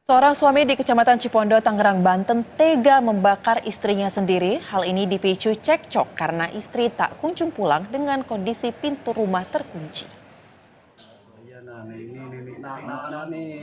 Seorang suami di Kecamatan Cipondo, Tangerang, Banten tega membakar istrinya sendiri. Hal ini dipicu cekcok karena istri tak kunjung pulang dengan kondisi pintu rumah terkunci.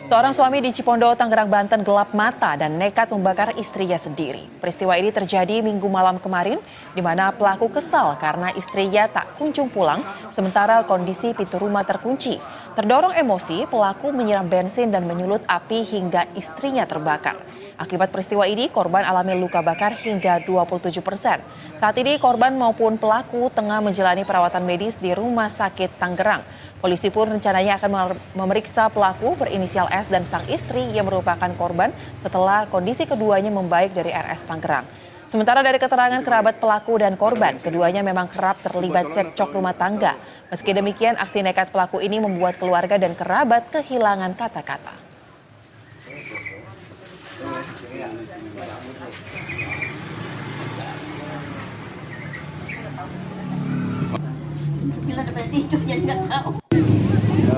Seorang suami di Cipondo, Tangerang, Banten gelap mata dan nekat membakar istrinya sendiri. Peristiwa ini terjadi Minggu malam kemarin, di mana pelaku kesal karena istrinya tak kunjung pulang, sementara kondisi pintu rumah terkunci. Terdorong emosi, pelaku menyiram bensin dan menyulut api hingga istrinya terbakar. Akibat peristiwa ini, korban alami luka bakar hingga 27%. Saat ini korban maupun pelaku tengah menjalani perawatan medis di Rumah Sakit Tangerang. Polisi pun rencananya akan memeriksa pelaku berinisial S dan sang istri yang merupakan korban setelah kondisi keduanya membaik dari RS Tangerang. Sementara dari keterangan kerabat pelaku dan korban, keduanya memang kerap terlibat cekcok rumah tangga. Meski demikian, aksi nekat pelaku ini membuat keluarga dan kerabat kehilangan kata-kata.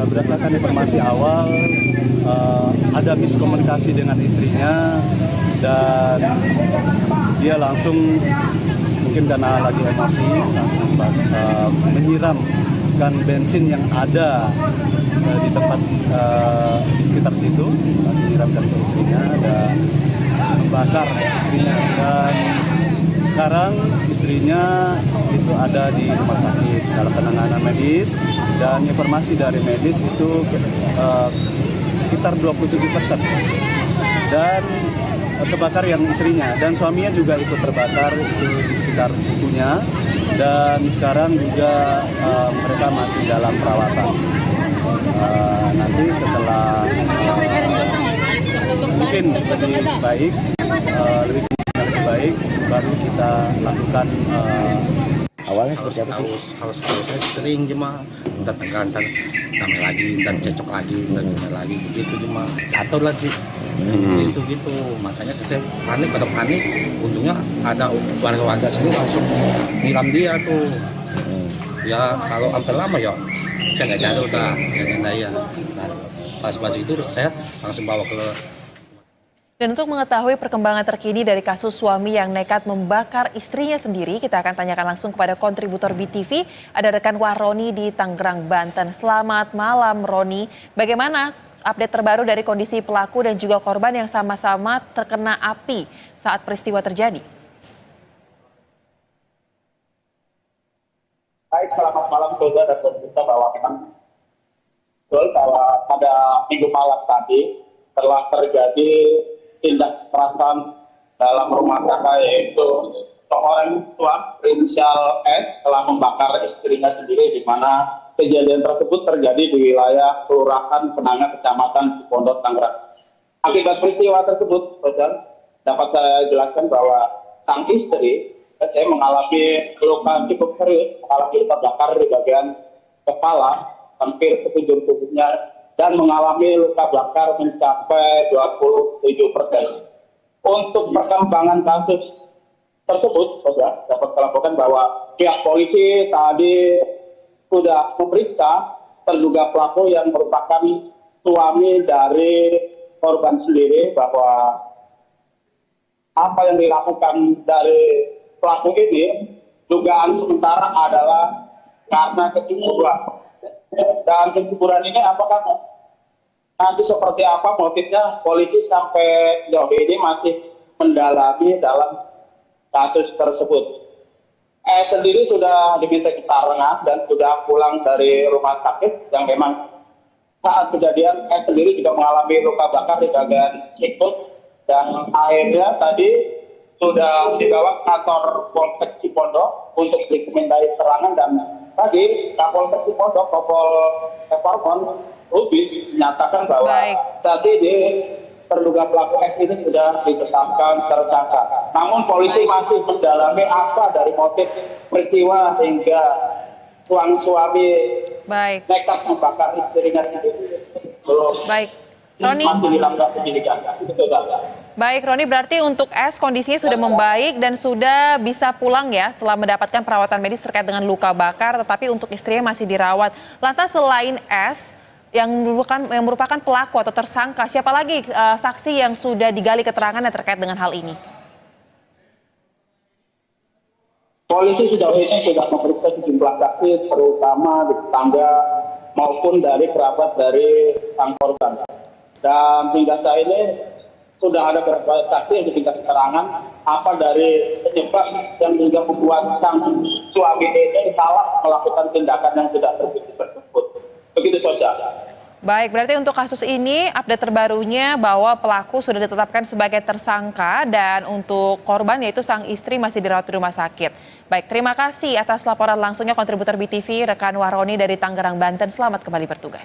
Berdasarkan informasi awal, ada miskomunikasi dengan istrinya dan dia langsung, mungkin karena lagi emosi, langsung menyiramkan bensin yang ada di tempat di sekitar situ, langsung menyiramkan ke istrinya dan membakar istrinya. Dan sekarang istrinya itu ada di rumah sakit dalam penanganan medis, dan informasi dari medis itu sekitar 27%. Dan terbakar yang istrinya, dan suaminya juga ikut terbakar itu di sekitar situnya, dan sekarang juga mereka masih dalam perawatan. Nanti setelah mungkin lebih baik, lebih baik, baru kita lakukan. Awalnya seperti apa sih? Kalau saya sering cuma entar tenggantan, tambah lagi, entar cocok lagi, entar cuma lagi, begitu cuma atur lah sih. Gitu, makanya saya panik, untungnya ada warga sini langsung nyiram dia tuh. Ya kalau hampir lama ya, saya nggak jatuh tak, jadi daya. Nah, pas itu saya langsung bawa ke. Dan untuk mengetahui perkembangan terkini dari kasus suami yang nekat membakar istrinya sendiri, kita akan tanyakan langsung kepada kontributor BTV, ada rekan Roni di Tangerang, Banten. Selamat malam, Roni. Bagaimana update terbaru dari kondisi pelaku dan juga korban yang sama-sama terkena api saat peristiwa terjadi? Baik, selamat malam saudara dan pemirsa, bahwa memang betul bahwa pada minggu malam tadi telah terjadi tindak kekerasan dalam rumah tangga, yaitu seorang tua berinisial S telah membakar istrinya sendiri, di mana kejadian tersebut terjadi di wilayah Kelurahan Penangan, Kecamatan Cipondo, Tangerang. Akibat peristiwa tersebut, saudara, dapat saya jelaskan bahwa sang istri saya mengalami luka cukup serius, mengalami luka bakar di bagian kepala hampir sekujur tubuhnya, dan mengalami luka bakar mencapai 27%. Untuk perkembangan kasus tersebut, saudara, dapat dilaporkan bahwa pihak polisi tadi sudah memeriksa terduga pelaku yang merupakan suami dari korban sendiri, bahwa apa yang dilakukan dari pelaku ini dugaan sementara adalah karena kecemburuan. Dan kecemburuan ini apakah nanti seperti apa motifnya, polisi sampai jauh ini masih mendalami dalam kasus tersebut. Sendiri sudah diminta keterangan dan sudah pulang dari rumah sakit, yang memang saat kejadian sendiri juga mengalami luka bakar di bagian sikut, dan akhirnya tadi sudah dibawa ke kantor Polsek Cipondo untuk dimintai keterangan, dan tadi Kapolsek Cipondo, Kompol Evarmon Rubis menyatakan bahwa saat ini terduga pelaku S ini sudah ditetapkan tersangka. Namun polisi masih mendalami apa dari motif peristiwa hingga suami nekat membakar istrinya sendiri. Baik, Roni. Masih dilakukan penyidikan. Baik, Roni, berarti untuk S kondisinya sudah membaik dan sudah bisa pulang ya setelah mendapatkan perawatan medis terkait dengan luka bakar, tetapi untuk istrinya masih dirawat. Lantas selain S, yang merupakan pelaku atau tersangka? Siapa lagi saksi yang sudah digali keterangannya terkait dengan hal ini? Polisi sejauh ini sudah memeriksa sejumlah saksi, terutama di tetangga maupun dari kerabat dari sang korban. Dan hingga saat ini sudah ada beberapa saksi yang diminta keterangan apa dari penyebab yang hingga membuat sang suami ini salah melakukan tindakan yang tidak terbukti tersebut. Begitu sosial. Baik, berarti untuk kasus ini update terbarunya bahwa pelaku sudah ditetapkan sebagai tersangka dan untuk korban yaitu sang istri masih dirawat di rumah sakit. Baik, terima kasih atas laporan langsungnya kontributor BTV rekan Waroni dari Tangerang, Banten. Selamat kembali bertugas.